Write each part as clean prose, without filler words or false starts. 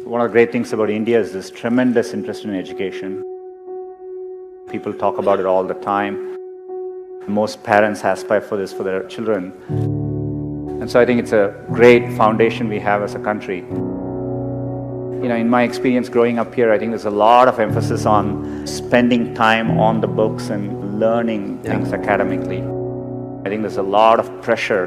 One of the great things about India is this tremendous interest in education. People talk about it all the time. Most parents aspire for this for their children. And so I think it's a great foundation we have as a country. In my experience growing up here, I think there's a lot of emphasis on spending time on the books and learning things academically. I think there's a lot of pressure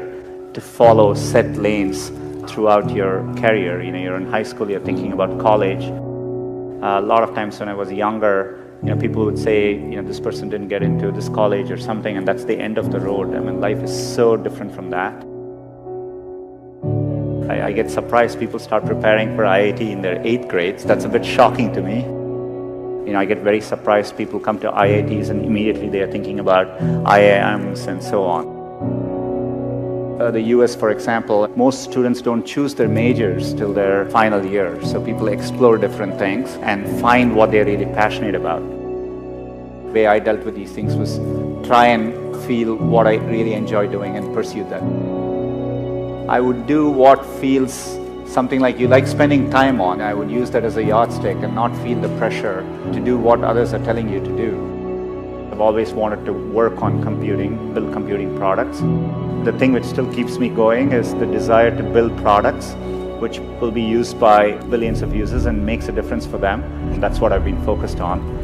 to follow set lanes throughout your career. You're in high school, you're thinking about college. A lot of times when I was younger, people would say, this person didn't get into this college or something, and that's the end of the road. I mean, life is so different from that. I get surprised people start preparing for IIT in their 8th grades. That's a bit shocking to me. I get very surprised people come to IITs and immediately they are thinking about IIMs and so on. The US, for example, most students don't choose their majors till their final year. So people explore different things and find what they're really passionate about. The way I dealt with these things was try and feel what I really enjoy doing and pursue that. I would do what feels something like you like spending time on. I would use that as a yardstick and not feel the pressure to do what others are telling you to do. I've always wanted to work on computing, build computing products. The thing which still keeps me going is the desire to build products which will be used by billions of users and makes a difference for them. That's what I've been focused on.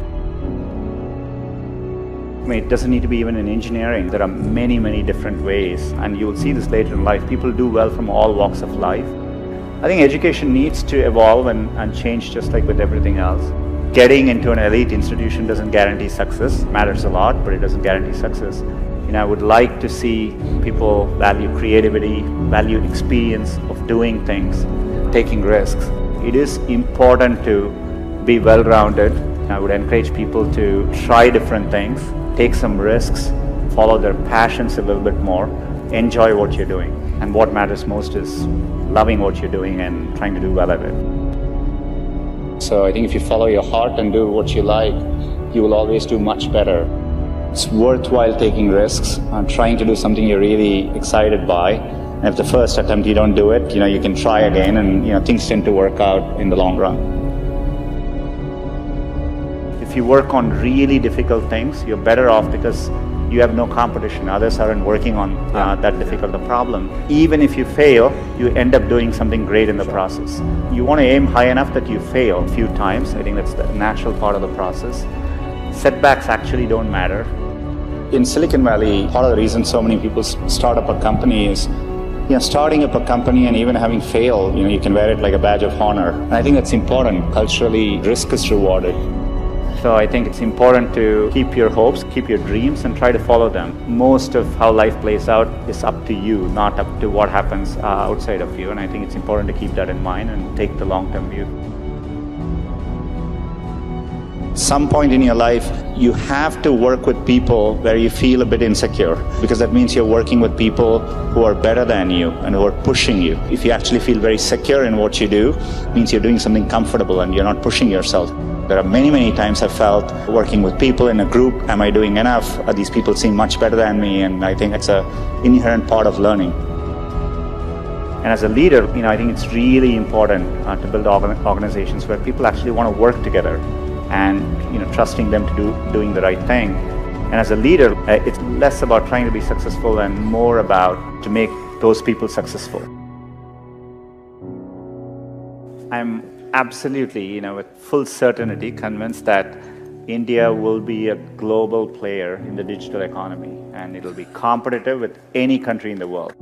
It doesn't need to be even in engineering. There are many, many different ways, and you will see this later in life. People do well from all walks of life. I think education needs to evolve and change just like with everything else. Getting into an elite institution doesn't guarantee success. It matters a lot, but it doesn't guarantee success. I would like to see people value creativity, value experience of doing things, taking risks. It is important to be well-rounded. I would encourage people to try different things, take some risks, follow their passions a little bit more, enjoy what you're doing. And what matters most is loving what you're doing and trying to do well at it. So I think if you follow your heart and do what you like, you will always do much better. It's worthwhile taking risks and trying to do something you're really excited by. And if the first attempt you don't do it, you can try again, and things tend to work out in the long run. If you work on really difficult things, you're better off because you have no competition. Others aren't working on that difficult a problem. Even if you fail, you end up doing something great in the process. You want to aim high enough that you fail a few times. I think that's the natural part of the process. Setbacks actually don't matter. In Silicon Valley, part of the reason so many people start up a company is starting up a company and even having failed, you can wear it like a badge of honor. And I think that's important. Culturally, risk is rewarded. So I think it's important to keep your hopes, keep your dreams, and try to follow them. Most of how life plays out is up to you, not up to what happens outside of you. And I think it's important to keep that in mind and take the long-term view. Some point in your life, you have to work with people where you feel a bit insecure, because that means you're working with people who are better than you and who are pushing you. If you actually feel very secure in what you do, it means you're doing something comfortable and you're not pushing yourself. There are many, many times I've felt working with people in a group, am I doing enough? These people seem much better than me, and I think it's an inherent part of learning. And as a leader, I think it's really important to build organizations where people actually want to work together and trusting them to doing the right thing. And as a leader, it's less about trying to be successful and more about to make those people successful. I'm absolutely, with full certainty convinced that India will be a global player in the digital economy, and it'll be competitive with any country in the world.